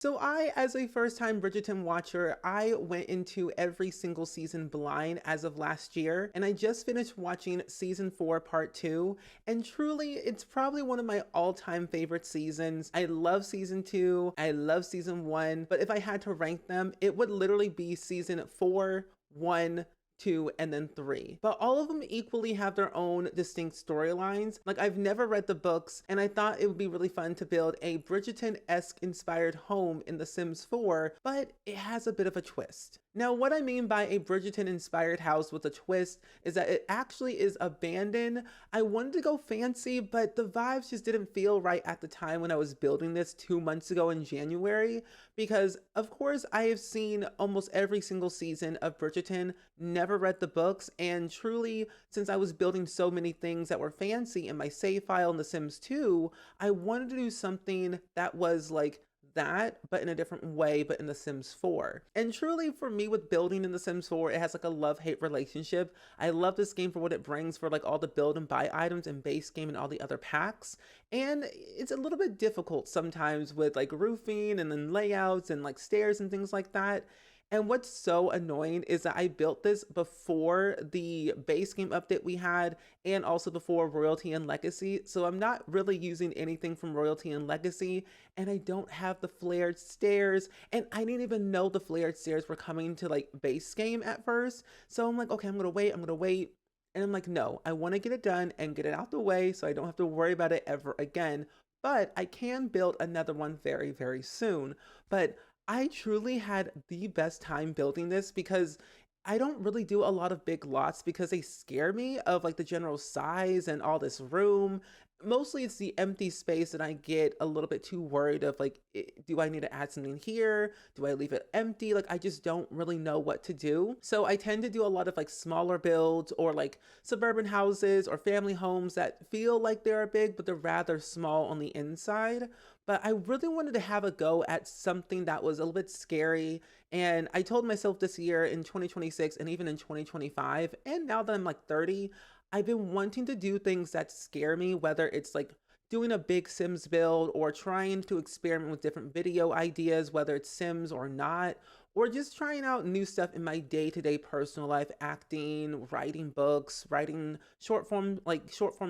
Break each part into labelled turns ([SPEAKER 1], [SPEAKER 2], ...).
[SPEAKER 1] So I, as a first-time Bridgerton watcher, I went into every single season blind as of last year, and I just finished watching season 4, part 2, and truly, it's probably one of my all-time favorite seasons. I love season 2, I love season 1, but if I had to rank them, it would literally be season 4, 1, 2, and then 3. But all of them equally have their own distinct storylines. Like, I've never read the books, and I thought it would be really fun to build a Bridgerton-esque inspired home in The Sims 4, but it has a bit of a twist. Now, what I mean by a Bridgerton inspired house with a twist is that it actually is abandoned. I wanted to go fancy, but the vibes just didn't feel right at the time when I was building this 2 months ago in January, because of course I have seen almost every single season of Bridgerton, never read the books, and truly, since I was building so many things that were fancy in my save file in The Sims 2, I wanted to do something that was like that, but in a different way, but in The Sims 4. And truly, for me, with building in The Sims 4, it has like a love-hate relationship. I love this game for what it brings for like all the build and buy items and base game and all the other packs. And it's a little bit difficult sometimes with like roofing and then layouts and like stairs and things like that. And what's so annoying is that I built this before the base game update we had and also before Royalty and Legacy. So I'm not really using anything from Royalty and Legacy, and I don't have the flared stairs, and I didn't even know the flared stairs were coming to like base game at first. So I'm like, okay, I'm gonna wait. And I'm like, no, I want to get it done and get it out the way so I don't have to worry about it ever again. But I can build another one very, very soon. But I truly had the best time building this because I don't really do a lot of big lots because they scare me of like the general size and all this room. Mostly it's the empty space that I get a little bit too worried of like, do I need to add something here? Do I leave it empty? Like I just don't really know what to do. So I tend to do a lot of like smaller builds or like suburban houses or family homes that feel like they're big, but they're rather small on the inside. But I really wanted to have a go at something that was a little bit scary. And I told myself this year in 2026 and even in 2025, and now that I'm like 30, I've been wanting to do things that scare me, whether it's like doing a big Sims build or trying to experiment with different video ideas, whether it's Sims or not, or just trying out new stuff in my day-to-day personal life, acting, writing books, writing short form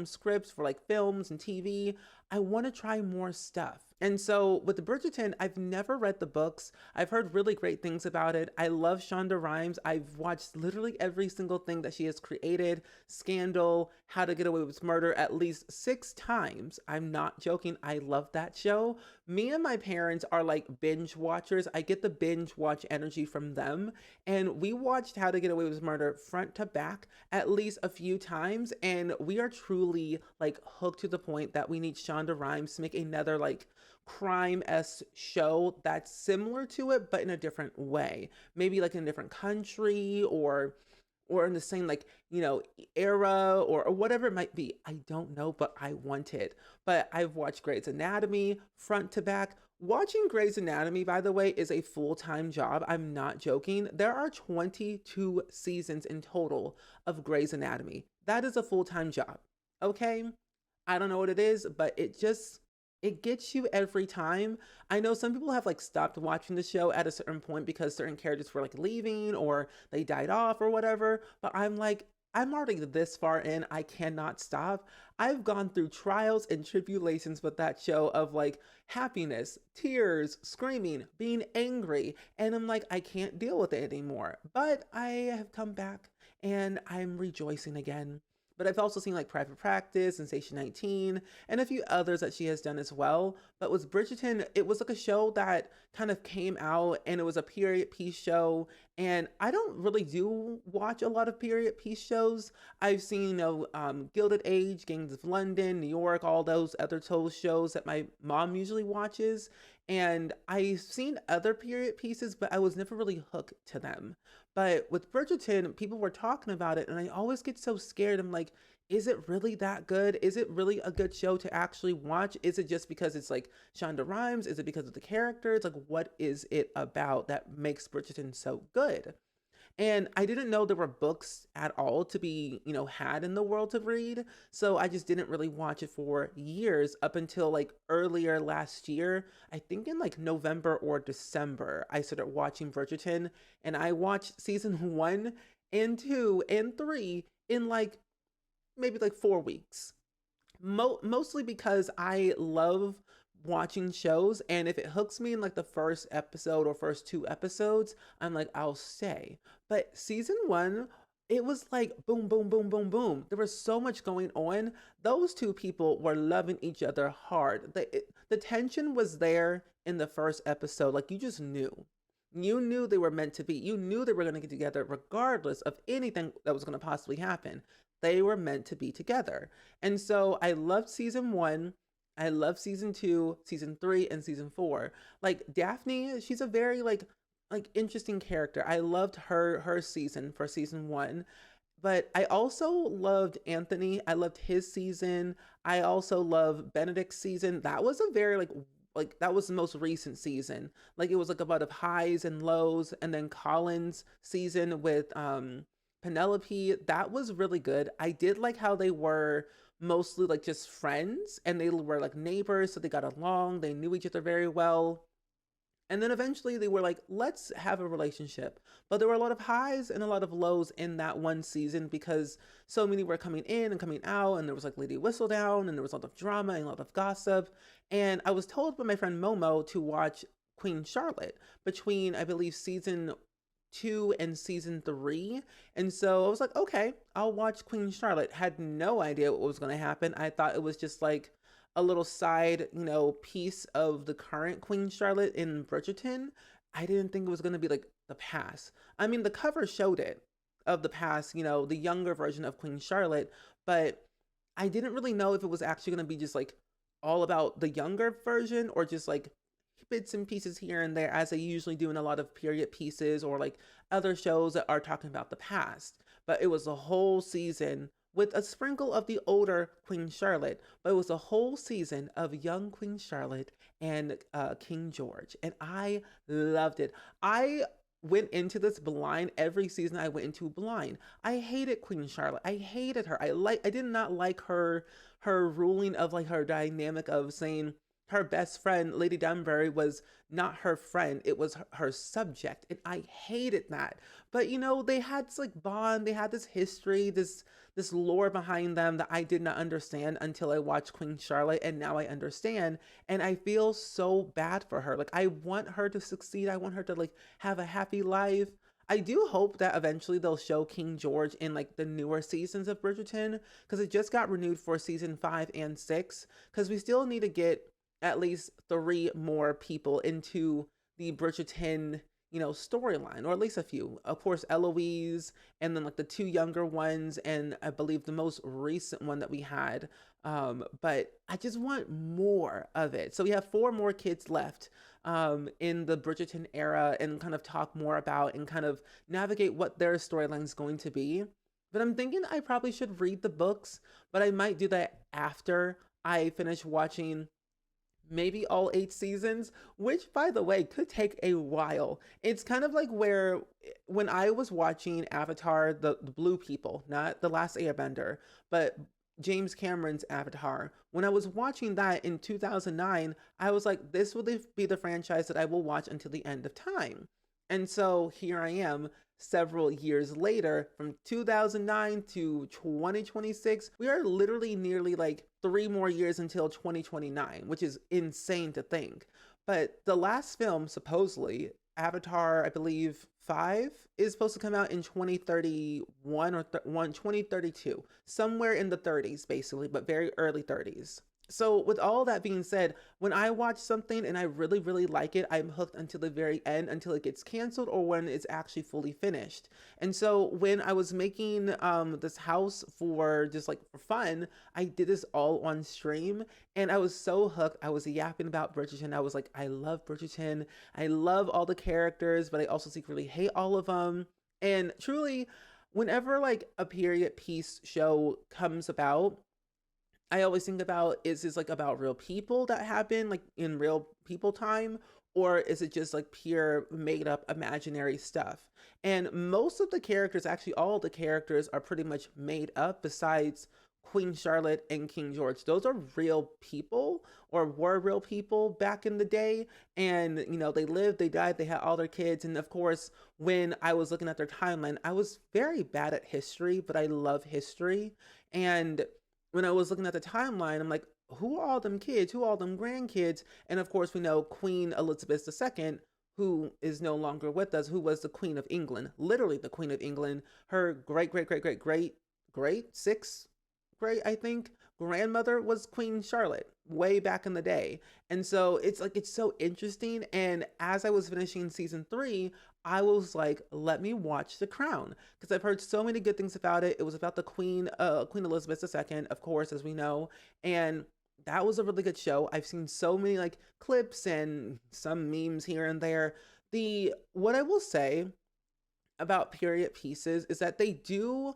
[SPEAKER 1] scripts for like films and TV. I want to try more stuff. And so with the Bridgerton, I've never read the books. I've heard really great things about it. I love Shonda Rhimes. I've watched literally every single thing that she has created. Scandal, How to Get Away with Murder at least 6 times. I'm not joking. I love that show. Me and my parents are like binge watchers. I get the binge watch energy from them. And we watched How to Get Away with Murder front to back at least a few times. And we are truly like hooked to the point that we need Shonda Rhimes to make another like crime-esque show that's similar to it but in a different way, maybe like in a different country or in the same like era or whatever it might be. I don't know, but I want it. But I've watched Grey's Anatomy front to back. Watching Grey's Anatomy, by the way, is a full-time job. I'm not joking. There are 22 seasons in total of Grey's Anatomy. That is a full-time job. Okay, I don't know what it is, but it gets you every time. I know some people have like stopped watching the show at a certain point because certain characters were like leaving or they died off or whatever, but I'm like, I'm already this far in, I cannot stop. I've gone through trials and tribulations with that show of like happiness, tears, screaming, being angry, and I'm like, I can't deal with it anymore. But I have come back and I'm rejoicing again. But I've also seen like Private Practice and Station 19 and a few others that she has done as well. But with Bridgerton, it was like a show that kind of came out and it was a period piece show. And I don't really do watch a lot of period piece shows. I've seen, Gilded Age, Gangs of London, New York, all those other shows that my mom usually watches. And I've seen other period pieces, but I was never really hooked to them. But with Bridgerton, people were talking about it, and I always get so scared. I'm like, is it really that good? Is it really a good show to actually watch? Is it just because it's like Shonda Rhimes? Is it because of the characters? Like, what is it about that makes Bridgerton so good? And I didn't know there were books at all to be, had in the world to read. So I just didn't really watch it for years up until like earlier last year. I think in like November or December, I started watching Bridgerton, and I watched season one and two and three in like maybe like 4 weeks. Mostly because I love watching shows, and if it hooks me in like the first episode or first two episodes, I'm like, I'll stay. But season one, it was like boom, boom, boom, boom, boom. There was so much going on. Those two people were loving each other hard. The tension was there in the first episode. Like, you just knew. You knew they were meant to be. You knew they were going to get together regardless of anything that was going to possibly happen. They were meant to be together. And so I loved season one. I love season two, season three, and season four. Like Daphne, she's a very like interesting character. I loved her season for season one. But I also loved Anthony. I loved his season. I also love Benedict's season. That was a very like that was the most recent season. Like, it was like about of highs and lows. And then Colin's season with Penelope, that was really good. I did like how they were mostly like just friends, and they were like neighbors, so they got along, they knew each other very well. And then eventually they were like, let's have a relationship. But there were a lot of highs and a lot of lows in that one season, because so many were coming in and coming out, and there was like Lady Whistledown, and there was a lot of drama and a lot of gossip. And I was told by my friend Momo to watch Queen Charlotte between, I believe, season two and season three. And so I was like, okay, I'll watch Queen Charlotte. Had no idea what was going to happen. I thought it was just like a little side, piece of the current Queen Charlotte in Bridgerton. I didn't think it was going to be like the past. I mean, the cover showed it of the past, the younger version of Queen Charlotte, but I didn't really know if it was actually going to be just like all about the younger version, or just like bits and pieces here and there, as they usually do in a lot of period pieces or like other shows that are talking about the past. But it was a whole season with a sprinkle of the older Queen Charlotte, but it was a whole season of young Queen Charlotte and King George, and I loved it. I went into this blind. Every season I went into blind. I hated Queen Charlotte. I hated her. I did not like her ruling of like her dynamic of saying her best friend, Lady Dunbury, was not her friend. It was her subject. And I hated that. But they had this like bond, they had this history, this lore behind them that I did not understand until I watched Queen Charlotte, and now I understand. And I feel so bad for her. Like, I want her to succeed. I want her to like have a happy life. I do hope that eventually they'll show King George in like the newer seasons of Bridgerton, because it just got renewed for season 5 and 6, because we still need to get at least 3 more people into the Bridgerton, storyline, or at least a few. Of course, Eloise, and then like the 2 younger ones, and I believe the most recent one that we had. But I just want more of it. So we have 4 more kids left in the Bridgerton era, and kind of talk more about and kind of navigate what their storyline is going to be. But I'm thinking I probably should read the books, but I might do that after I finish watching maybe all 8 seasons, which, by the way, could take a while. It's kind of like where when I was watching Avatar, the Blue People, not The Last Airbender, but James Cameron's Avatar, when I was watching that in 2009, I was like, this will be the franchise that I will watch until the end of time. And so here I am, several years later, from 2009 to 2026. We are literally nearly like 3 more years until 2029, which is insane to think. But the last film, supposedly, Avatar, I believe 5, is supposed to come out in 2031 or 2032, somewhere in the 30s, basically, but very early 30s. So with all that being said, when I watch something and I really, really like it, I'm hooked until the very end, until it gets canceled or when it's actually fully finished. And so when I was making this house for just like for fun, I did this all on stream, and I was so hooked. I was yapping about Bridgerton. I was like, I love Bridgerton. I love all the characters, but I also secretly hate all of them. And truly, whenever like a period piece show comes about, I always think about, is this like about real people that happen like in real people time, or is it just like pure made up imaginary stuff? And most of the characters, actually all of the characters, are pretty much made up besides Queen Charlotte and King George. Those are real people, or were real people back in the day. And, they lived, they died, they had all their kids. And of course, when I was looking at their timeline, I was very bad at history, but I love history. And when I was looking at the timeline, I'm like, who are all them kids? Who are all them grandkids? And of course, we know Queen Elizabeth II, who is no longer with us, who was the Queen of England, literally the Queen of England. Her great, great, great, great, great, great, sixth great, I think, grandmother was Queen Charlotte way back in the day. And so it's so interesting. And as I was finishing season 3, I was like, let me watch The Crown, because I've heard so many good things about it. It was about the Queen Elizabeth II, of course, as we know. And that was a really good show. I've seen so many like clips and some memes here and there. The What I will say about period pieces is that they do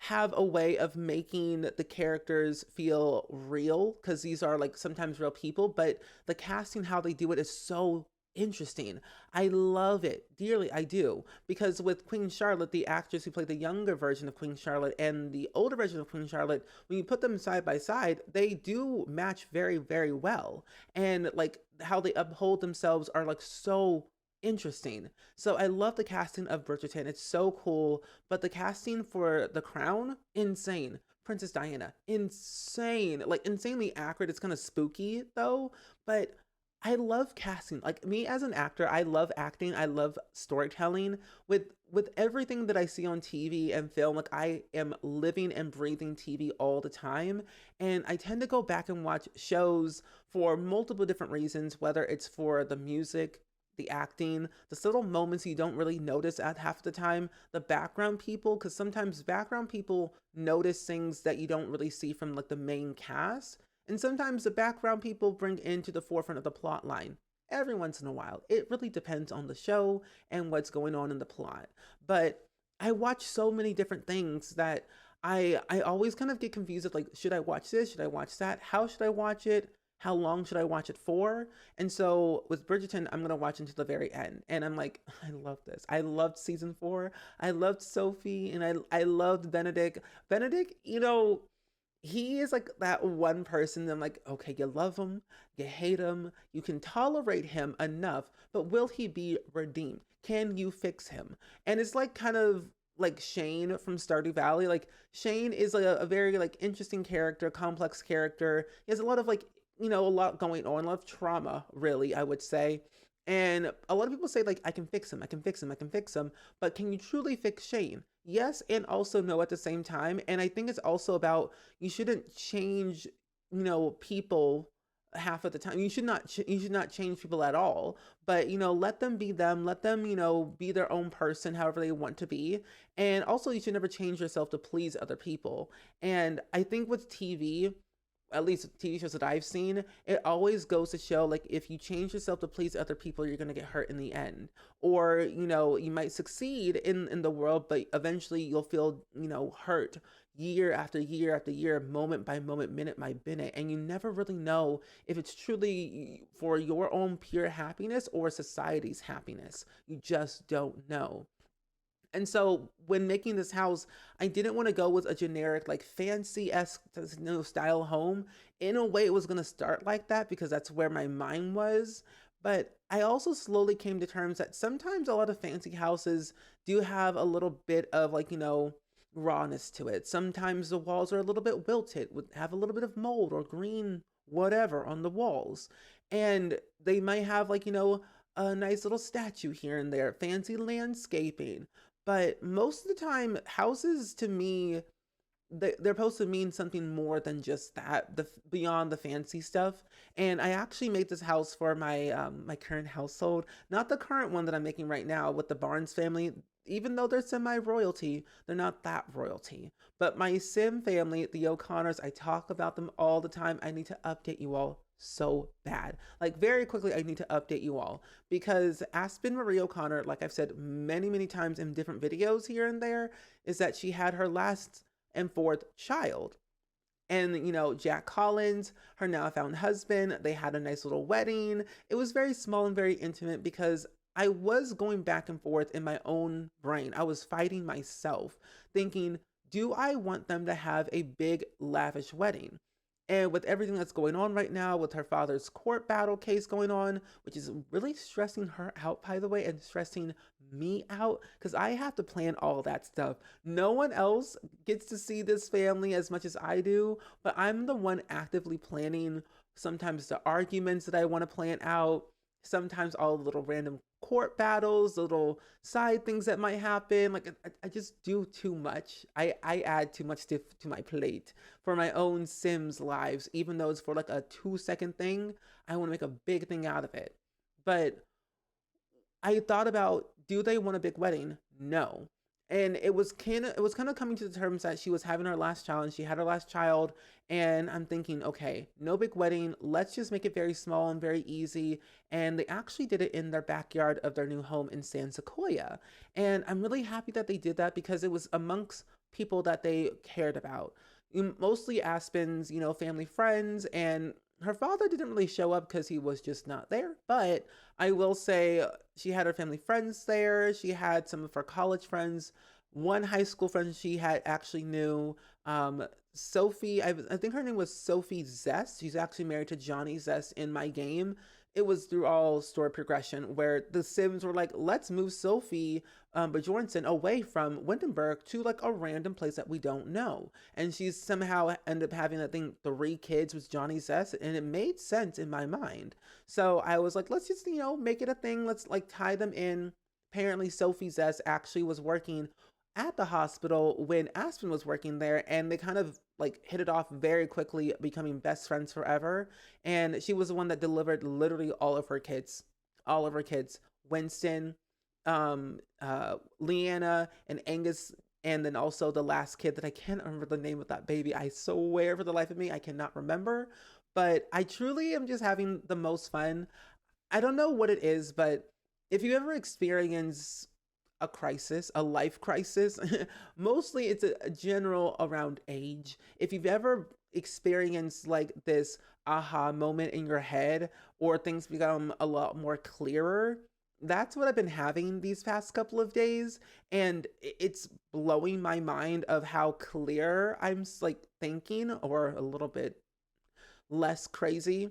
[SPEAKER 1] have a way of making the characters feel real, because these are like sometimes real people, but the casting, how they do it, is so interesting. I love it dearly. I do. Because with Queen Charlotte, the actress who played the younger version of Queen Charlotte and the older version of Queen Charlotte, when you put them side by side, they do match very, very well. And like how they uphold themselves are like so interesting. So I love the casting of Bridgerton. It's so cool. But the casting for The Crown, insane. Princess Diana, insane. Like insanely accurate. It's kind of spooky though, but I love casting. Like me as an actor, I love acting. I love storytelling. With everything that I see on TV and film, like I am living and breathing TV all the time. And I tend to go back and watch shows for multiple different reasons, whether it's for the music, the acting, the little moments you don't really notice at half the time, the background people, because sometimes background people notice things that you don't really see from like the main cast. And sometimes the background people bring into the forefront of the plot line. Every once in a while. It really depends on the show and what's going on in the plot. But I watch so many different things that I always kind of get confused of like, should I watch this? Should I watch that? How should I watch it? How long should I watch it for? And so with Bridgerton, I'm gonna watch until the very end. And I'm like, I love this. I loved season 4. I loved Sophie, and I loved Benedict. Benedict, he is like that one person that I'm like, okay, you love him, you hate him, you can tolerate him enough, but will he be redeemed? Can you fix him? And it's like kind of like Shane from Stardew Valley. Like Shane is a very like interesting character, complex character. He has a lot of like, a lot going on, a lot of trauma, really, I would say. And a lot of people say like, I can fix him, I can fix him, I can fix him. But can you truly fix Shane? Yes, and also no at the same time. And I think it's also about, you shouldn't change, people half of the time. You should not change people at all. But let them be them. Let them be their own person, however they want to be. And also, you should never change yourself to please other people. And I think with TV, at least TV shows that I've seen, it always goes to show like, if you change yourself to please other people, you're going to get hurt in the end. Or, you might succeed in the world, but eventually you'll feel, hurt year after year after year, moment by moment, minute by minute. And you never really know if it's truly for your own pure happiness or society's happiness. You just don't know. And so when making this house, I didn't want to go with a generic, like fancy-esque style home. In a way, it was going to start like that because that's where my mind was. But I also slowly came to terms that sometimes a lot of fancy houses do have a little bit of like, rawness to it. Sometimes the walls are a little bit wilted, would have a little bit of mold or green, whatever on the walls. And they might have like, a nice little statue here and there, fancy landscaping. But most of the time, houses to me, they're supposed to mean something more than just that, beyond the fancy stuff. And I actually made this house for my current household, not the current one that I'm making right now with the Barnes family. Even though they're semi-royalty, they're not that royalty. But my Sim family, the O'Connors, I talk about them all the time. I need to update you all so bad. Like very quickly, I need to update you all because Aspen Marie O'Connor, like I've said many, many times in different videos here and there, is that she had her last and fourth child. And, Jack Collins, her now found husband, they had a nice little wedding. It was very small and very intimate because I was going back and forth in my own brain. I was fighting myself, thinking, do I want them to have a big, lavish wedding? And with everything that's going on right now, with her father's court battle case going on, which is really stressing her out, by the way, and stressing me out because I have to plan all that stuff. No one else gets to see this family as much as I do, but I'm the one actively planning sometimes the arguments that I want to plan out, sometimes all the little random court battles, little side things that might happen. Like I just do too much. I add too much to my plate for my own Sims lives, even though it's for like a 2 second thing. I want to make a big thing out of it. But I thought about, do they want a big wedding? No. And it was kind of coming to the terms that she was having her last child and she had her last child. And I'm thinking, okay, no big wedding. Let's just make it very small and very easy. And they actually did it in their backyard of their new home in San Sequoia. And I'm really happy that they did that because it was amongst people that they cared about. Mostly Aspen's, family friends, and her father didn't really show up because he was just not there. But I will say she had her family friends there. She had some of her college friends. One high school friend she had actually knew, Sophie. I think her name was Sophie Zest. She's actually married to Johnny Zest in my game. It was through all story progression where the Sims were like, let's move Sophie Bjornsson away from Windenburg to like a random place that we don't know. And she's somehow ended up having, I think, 3 kids with Johnny Zest, and it made sense in my mind. So I was like, let's just, make it a thing. Let's like tie them in. Apparently, Sophie Zest actually was working at the hospital when Aspen was working there, and they kind of like hit it off very quickly, becoming best friends forever. And she was the one that delivered literally all of her kids, Winston, Leanna, and Angus, and then also the last kid that I can't remember the name of that baby. I swear for the life of me, I cannot remember. But I truly am just having the most fun. I don't know what it is, but if you ever experience a crisis, a life crisis, mostly it's a general around age. If you've ever experienced like this aha moment in your head or things become a lot more clearer, that's what I've been having these past couple of days. And it's blowing my mind of how clear I'm like thinking, or a little bit less crazy.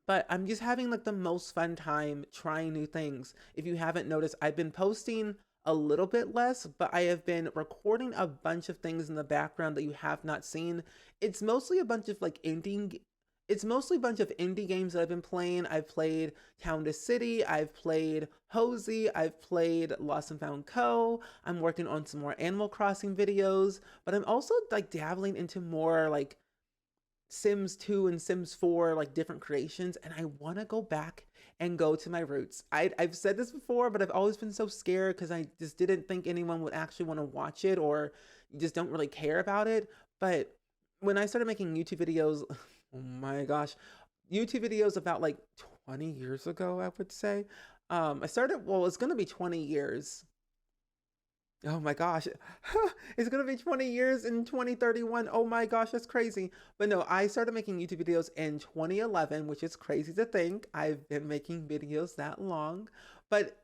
[SPEAKER 1] But I'm just having like the most fun time trying new things. If you haven't noticed, I've been posting a little bit less, but I have been recording a bunch of things in the background that you have not seen. It's mostly a bunch of like it's mostly a bunch of indie games that I've been playing. I've played Town to City, I've played Hosey, I've played Lost and Found Co. I'm working on some more Animal Crossing videos, but I'm also like dabbling into more like Sims 2 and Sims 4, like different creations, and I want to go back and go to my roots. I've said this before, but I've always been so scared because I just didn't think anyone would actually want to watch it, or you just don't really care about it. But when I started making YouTube videos, oh my gosh, YouTube videos about like 20 years ago, I would say. It's going to be 20 years. Oh my gosh, it's gonna be 20 years in 2031. Oh my gosh, that's crazy. But no, I started making YouTube videos in 2011, which is crazy to think. I've been making videos that long, but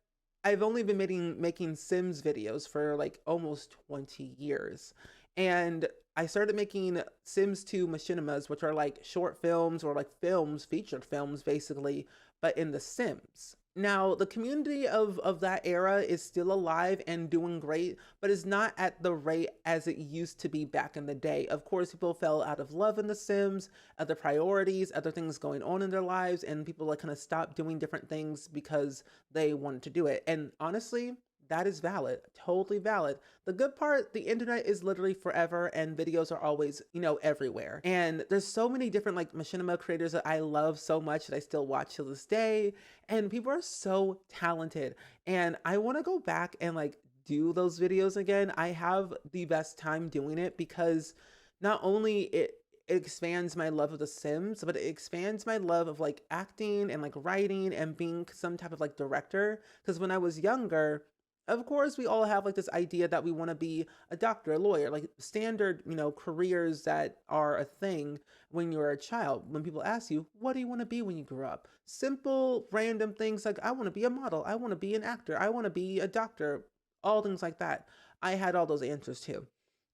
[SPEAKER 1] I've only been making Sims videos for like almost 20 years. And I started making Sims 2 machinimas, which are like short films or like films, featured films basically, but in The Sims. Now, the community of that era is still alive and doing great, but is not at the rate as it used to be back in the day. Of course, people fell out of love in The Sims, other priorities, other things going on in their lives, and people like kind of stopped doing different things because they wanted to do it. And honestly, that is valid, totally valid. The good part, the internet is literally forever and videos are always, everywhere. And there's so many different like machinima creators that I love so much that I still watch to this day. And people are so talented. And I want to go back and like do those videos again. I have the best time doing it because not only it expands my love of The Sims, but it expands my love of like acting and like writing and being some type of like director. Because when I was younger, Of course, we all have like this idea that we want to be a doctor, a lawyer, like standard, careers that are a thing when you're a child. When people ask you, what do you want to be when you grow up? Simple, random things like, I want to be a model, I want to be an actor, I want to be a doctor, all things like that. I had all those answers too.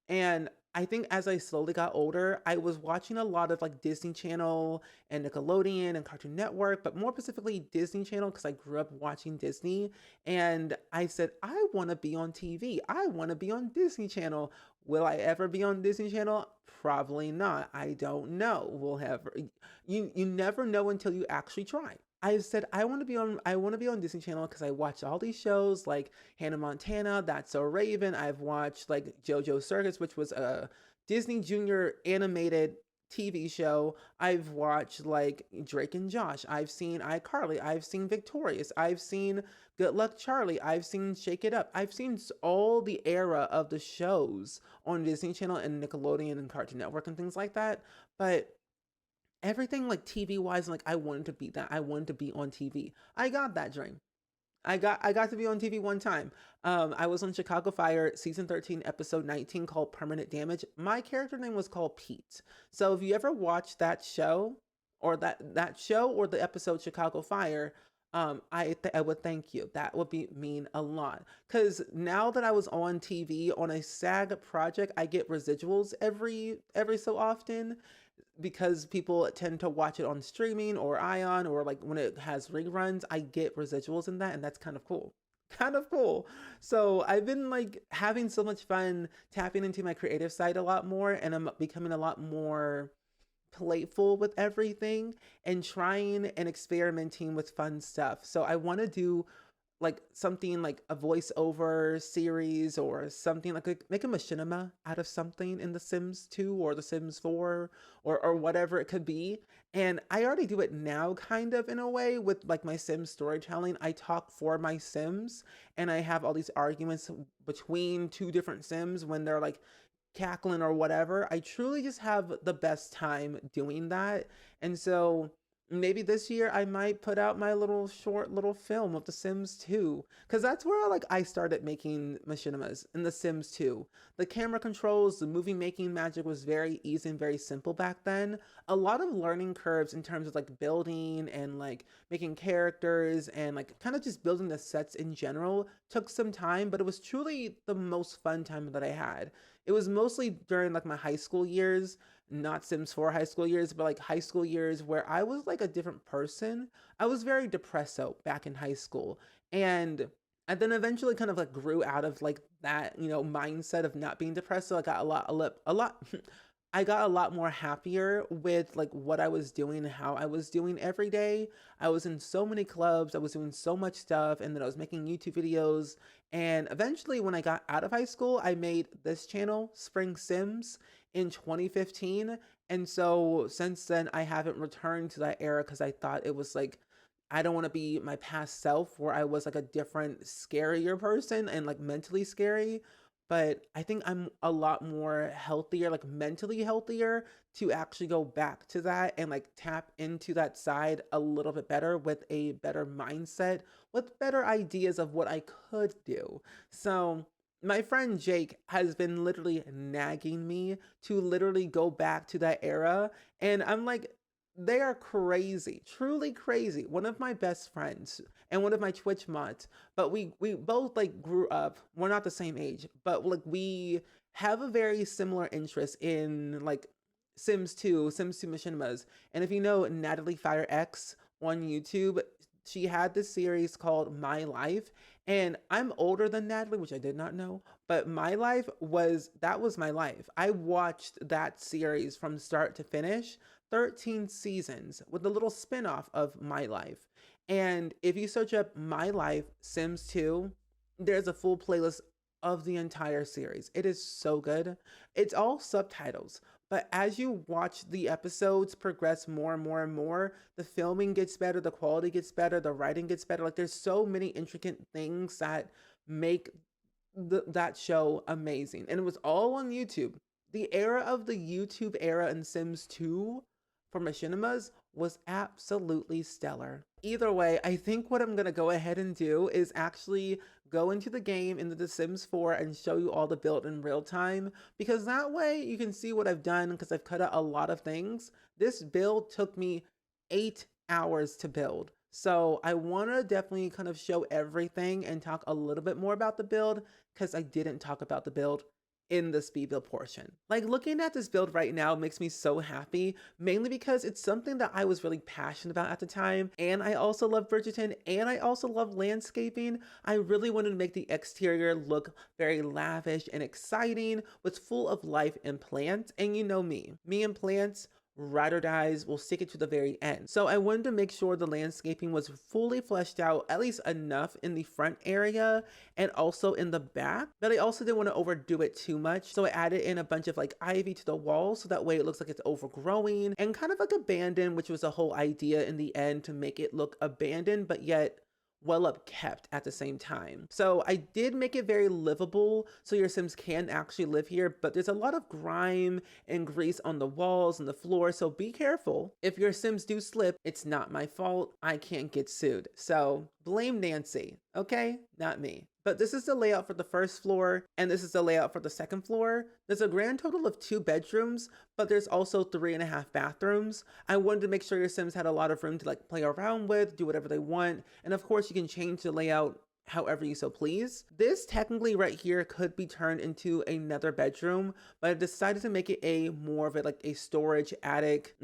[SPEAKER 1] And I think as I slowly got older, I was watching a lot of like Disney Channel and Nickelodeon and Cartoon Network, but more specifically Disney Channel because I grew up watching Disney. And I said, I want to be on TV. I want to be on Disney Channel. Will I ever be on Disney Channel? Probably not. I don't know. We'll have you never know until you actually try. I said I want to be on Disney Channel because I watch all these shows like Hannah Montana, That's So Raven. I've watched like JoJo Circus, which was a Disney Junior animated TV show. I've watched like Drake and Josh. I've seen iCarly. I've seen Victorious. I've seen Good Luck Charlie. I've seen Shake It Up. I've seen all the era of the shows on Disney Channel and Nickelodeon and Cartoon Network and things like that. But everything like TV wise, like I wanted to be that. I wanted to be on TV. I got that dream. I got to be on TV one time. I was on Chicago Fire season 13 episode 19 called Permanent Damage. My character name was called Pete. So if you ever watch that show or that show or the episode Chicago Fire, I would thank you. That would be mean a lot. Cause now that I was on TV on a SAG project, I get residuals every so often because people tend to watch it on streaming or Ion or like when it has reruns, I get residuals in that, and that's kind of cool. Kind of cool. So I've been like having so much fun tapping into my creative side a lot more, and I'm becoming a lot more playful with everything and trying and experimenting with fun stuff. So I want to do like something like a voiceover series or something like make a machinima out of something in The Sims 2 or The Sims 4 or whatever it could be. And I already do it now kind of in a way with like my Sims storytelling. I talk for my Sims and I have all these arguments between two different Sims when they're like cackling or whatever. I truly just have the best time doing that. And so maybe this year I might put out my little short little film of The Sims 2 because that's where like I started making machinimas in The Sims 2. The camera controls, the movie making magic was very easy and very simple back then. A lot of learning curves in terms of like building and like making characters and like kind of just building the sets in general took some time, but it was truly the most fun time that I had. It was mostly during like my high school years, not Sims 4 high school years, but like high school years where I was like a different person. I was very depresso back in high school. And I then eventually kind of like grew out of like that, mindset of not being depressed. So I got a lot I got a lot more happier with like what I was doing and how I was doing every day. I was in so many clubs, I was doing so much stuff, and then I was making YouTube videos. And eventually, when I got out of high school, I made this channel, SpringSims, in 2015. And so since then, I haven't returned to that era because I thought it was like, I don't want to be my past self where I was like a different, scarier person and like mentally scary. But I think I'm a lot more healthier, like mentally healthier to actually go back to that and like tap into that side a little bit better with a better mindset, with better ideas of what I could do. So, my friend Jake has been literally nagging me to literally go back to that era. And I'm like, they are crazy, truly crazy. One of my best friends and one of my Twitch mods, but we both like grew up. We're not the same age, but like we have a very similar interest in like Sims 2 machinimas. And if you know Natalie Fire X on YouTube, she had this series called My Life. And I'm older than Natalie, which I did not know, but My Life was my life. I watched that series from start to finish, 13 seasons with a little spin-off of My Life. And if you search up My Life Sims 2, there's a full playlist of the entire series. It is so good. It's all subtitles, but as you watch the episodes progress more and more and more, the filming gets better, the quality gets better, the writing gets better. Like there's so many intricate things that make that show amazing. And it was all on YouTube. The era of the YouTube era in Sims 2 for machinimas was absolutely stellar. Either way, I think what I'm gonna go ahead and do is actually go into the game into The Sims 4 and show you all the build in real time, because that way you can see what I've done because I've cut out a lot of things. This build took me 8 hours to build. So I want to definitely kind of show everything and talk a little bit more about the build because I didn't talk about the build in the speed build portion. Like, looking at this build right now makes me so happy, mainly because it's something that I was really passionate about at the time. And I also love Bridgerton, and I also love landscaping. I really wanted to make the exterior look very lavish and exciting, was full of life and plants. And you know me and plants, ride or dies, will stick it to the very end. So I wanted to make sure the landscaping was fully fleshed out, at least enough in the front area and also in the back, but I also didn't want to overdo it too much. So I added in a bunch of like ivy to the wall, so that way it looks like it's overgrowing and kind of like abandoned, which was the whole idea in the end, to make it look abandoned, but yet well upkept at the same time. So I did make it very livable so your Sims can actually live here, but there's a lot of grime and grease on the walls and the floor, so be careful. If your Sims do slip, it's not my fault. I can't get sued. So blame Nancy, okay? Not me. But this is the layout for the first floor, and this is the layout for the second floor. There's a grand total of 2 bedrooms, but there's also 3.5 bathrooms. I wanted to make sure your Sims had a lot of room to like play around with, do whatever they want. And of course you can change the layout however you so please. This technically right here could be turned into another bedroom, but I decided to make it a more of a storage attic,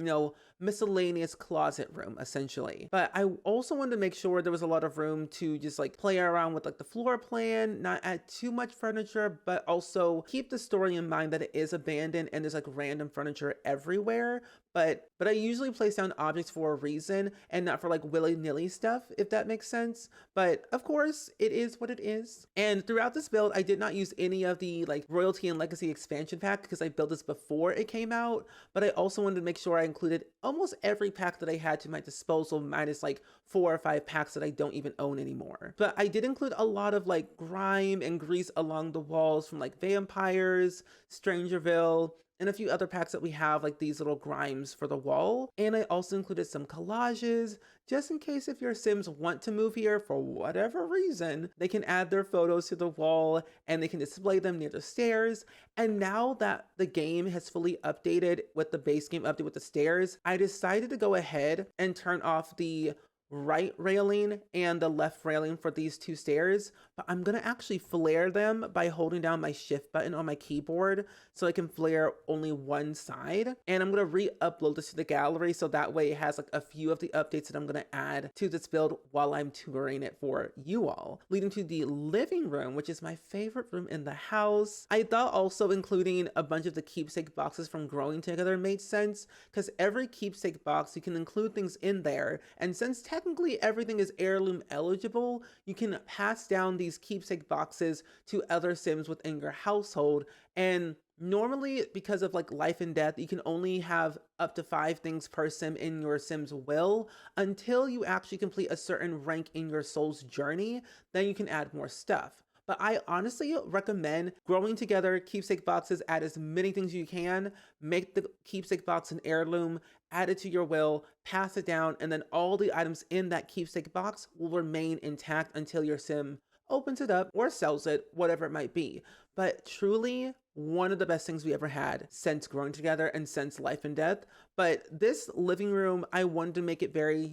[SPEAKER 1] miscellaneous closet room essentially. But I also wanted to make sure there was a lot of room to just like play around with like the floor plan, not add too much furniture, but also keep the story in mind that it is abandoned and there's like random furniture everywhere. But I usually place down objects for a reason and not for like willy-nilly stuff, if that makes sense. But of course, it is what it is. And throughout this build, I did not use any of the like Royalty and Legacy expansion pack because I built this before it came out. But I also wanted to make sure I included almost every pack that I had to my disposal, minus like 4 or 5 packs that I don't even own anymore. But I did include a lot of like grime and grease along the walls from like Vampires, Strangerville, and a few other packs that we have, like these little grimes for the wall. And I also included some collages, just in case if your Sims want to move here for whatever reason, they can add their photos to the wall and they can display them near the stairs. And now that the game has fully updated with the base game update with the stairs, I decided to go ahead and turn off the right railing and the left railing for these 2 stairs, but I'm gonna actually flare them by holding down my shift button on my keyboard so I can flare only one side. And I'm gonna re-upload this to the gallery so that way it has like a few of the updates that I'm gonna add to this build while I'm touring it for you all. Leading to the living room, which is my favorite room in the house. I thought also including a bunch of the keepsake boxes from Growing Together made sense, because every keepsake box you can include things in there, and since technically everything is heirloom eligible, you can pass down these keepsake boxes to other Sims within your household. And normally, because of like life and death, you can only have up to 5 things per Sim in your Sim's will until you actually complete a certain rank in your soul's journey. Then you can add more stuff. But I honestly recommend Growing Together keepsake boxes. Add as many things you can, make the keepsake box an heirloom, add it to your will, pass it down, and then all the items in that keepsake box will remain intact until your Sim opens it up or sells it, whatever it might be. But truly, one of the best things we ever had since Growing Together and since Life and Death. But this living room, I wanted to make it very,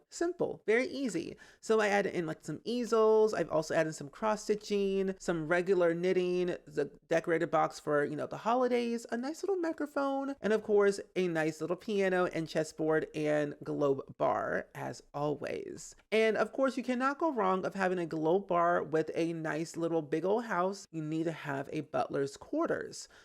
[SPEAKER 1] simple, very easy. So I added in like some easels. I've also added some cross stitching, some regular knitting, the decorated box for, the holidays, a nice little microphone, and of course, a nice little piano and chessboard and globe bar as always. And of course, you cannot go wrong of having a globe bar with a nice little big old house. You need to have a butler's quarters.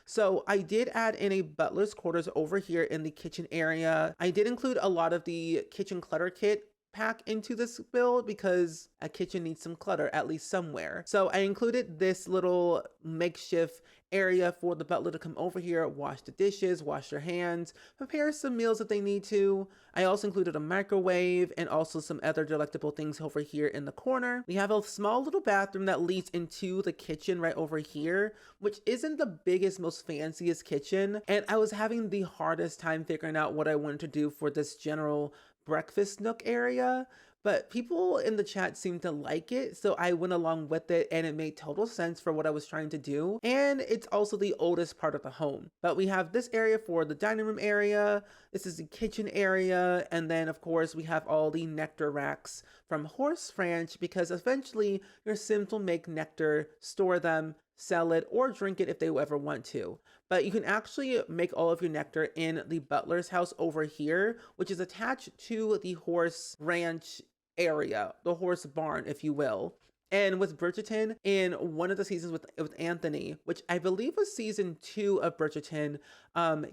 [SPEAKER 1] So I did add in a butler's quarters over here in the kitchen area. I did include a lot of the kitchen clutter kit pack into this build because a kitchen needs some clutter at least somewhere. So I included this little makeshift area for the butler to come over here, wash the dishes, wash their hands, prepare some meals if they need to. I also included a microwave and also some other delectable things over here in the corner. We have a small little bathroom that leads into the kitchen right over here, which isn't the biggest, most fanciest kitchen. And I was having the hardest time figuring out what I wanted to do for this general breakfast nook area. but people in the chat seemed to like it, so I went along with it, and it made total sense for what I was trying to do. And it's also the oldest part of the home. But we have this area for the dining room area. This is the kitchen area. And then of course we have all the nectar racks from Horse Ranch, because eventually your Sims will make nectar, store them, sell it, or drink it if they ever want to. But you can actually make all of your nectar in the butler's house over here, which is attached to the Horse Ranch area, the horse barn, if you will. And with Bridgerton, in one of the seasons with Anthony, which I believe was season 2 of Bridgerton,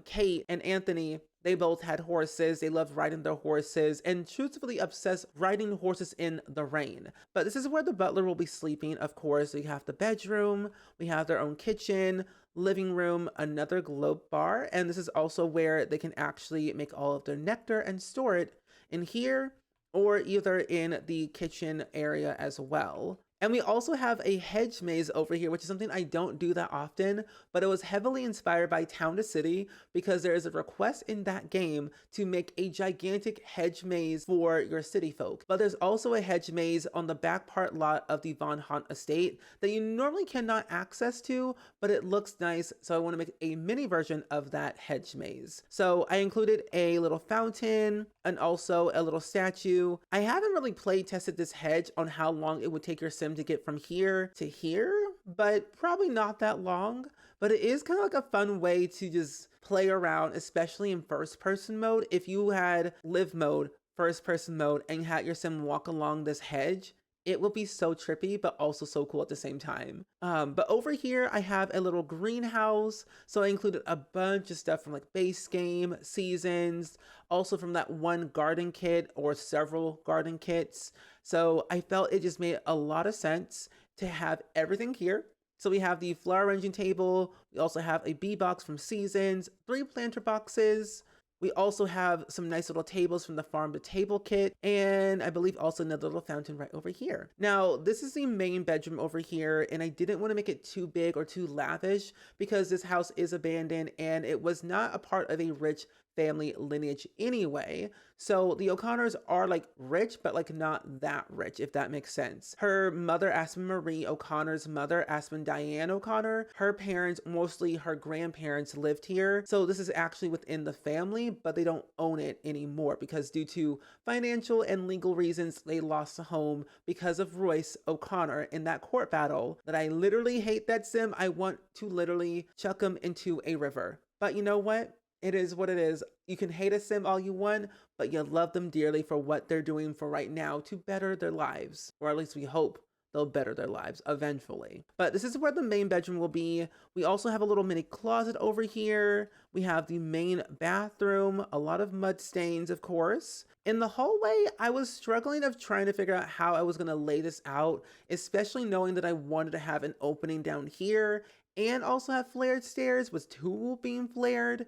[SPEAKER 1] Kate and Anthony, they both had horses. They loved riding their horses and truthfully obsessed riding horses in the rain. But this is where the butler will be sleeping, of course. We have the bedroom, we have their own kitchen, living room, another globe bar, and this is also where they can actually make all of their nectar and store it in here, or either in the kitchen area as well. And we also have a hedge maze over here, which is something I don't do that often, but it was heavily inspired by Town to City, because there is a request in that game to make a gigantic hedge maze for your city folk. But there's also a hedge maze on the back part lot of the Von Hunt estate that you normally cannot access to, but it looks nice, so I want to make a mini version of that hedge maze. So I included a little fountain and also a little statue. I haven't really play tested this hedge on how long it would take your sim to get from here to here, but probably not that long. But it is kind of like a fun way to just play around, especially in first person mode. If you had live mode, first person mode, and had your sim walk along this hedge, it will be so trippy, but also so cool at the same time. But over here, I have a little greenhouse. So I included a bunch of stuff from like base game, seasons, also from that one garden kit or several garden kits. So I felt it just made a lot of sense to have everything here. So we have the flower arranging table. We also have a bee box from Seasons, 3 planter boxes. We also have some nice little tables from the farm to table kit, and I believe also another little fountain right over here. Now, this is the main bedroom over here, and I didn't want to make it too big or too lavish because this house is abandoned and it was not a part of a rich family lineage anyway. So the O'Connors are like rich, but like not that rich, if that makes sense. Her mother, Aspen Marie O'Connor's mother, Aspen Diane O'Connor, her parents, mostly her grandparents, lived here. So this is actually within the family, but they don't own it anymore because due to financial and legal reasons, they lost the home because of Royce O'Connor in that court battle that I literally hate that sim. I want to literally chuck him into a river. But you know what? It is what it is. You can hate a sim all you want, but you love them dearly for what they're doing for right now to better their lives. Or at least we hope they'll better their lives eventually. But this is where the main bedroom will be. We also have a little mini closet over here. We have the main bathroom, a lot of mud stains, of course. In the hallway, I was struggling of trying to figure out how I was gonna lay this out, especially knowing that I wanted to have an opening down here and also have flared stairs with 2 being flared.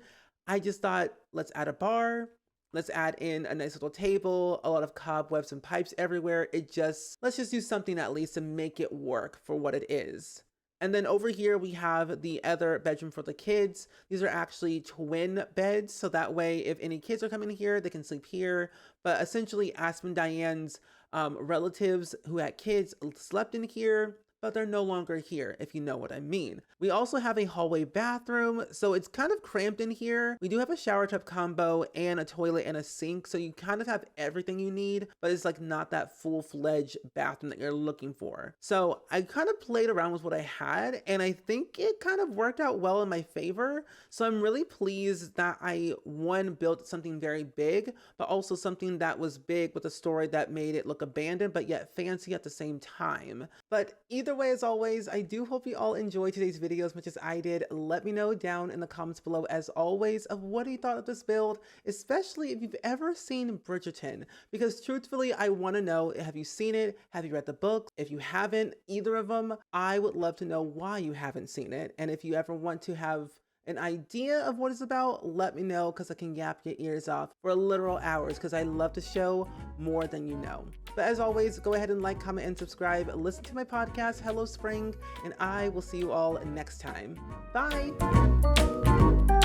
[SPEAKER 1] I just thought, let's add a bar, let's add in a nice little table, a lot of cobwebs and pipes everywhere. Let's just do something at least to make it work for what it is. And then over here, we have the other bedroom for the kids. These are actually twin beds. So that way, if any kids are coming here, they can sleep here. But essentially, Aspen Diane's relatives who had kids slept in here, but they're no longer here, if you know what I mean. We also have a hallway bathroom, so it's kind of cramped in here. We do have a shower tub combo and a toilet and a sink, so you kind of have everything you need, but it's like not that full-fledged bathroom that you're looking for. So I kind of played around with what I had, and I think it kind of worked out well in my favor. So I'm really pleased that I, one, built something very big, but also something that was big with a story that made it look abandoned, but yet fancy at the same time. But either way, as always, I do hope you all enjoyed today's video as much as I did. Let me know down in the comments below, as always, of what you thought of this build, especially if you've ever seen Bridgerton, because truthfully, I want to know, have you seen it? Have you read the book? If you haven't, either of them, I would love to know why you haven't seen it. And if you ever want to have an idea of what it's about, let me know, because I can yap your ears off for literal hours, because I love to show more than you know. But as always, go ahead and like, comment, and subscribe. Listen to my podcast, Hello Spring, and I will see you all next time. Bye!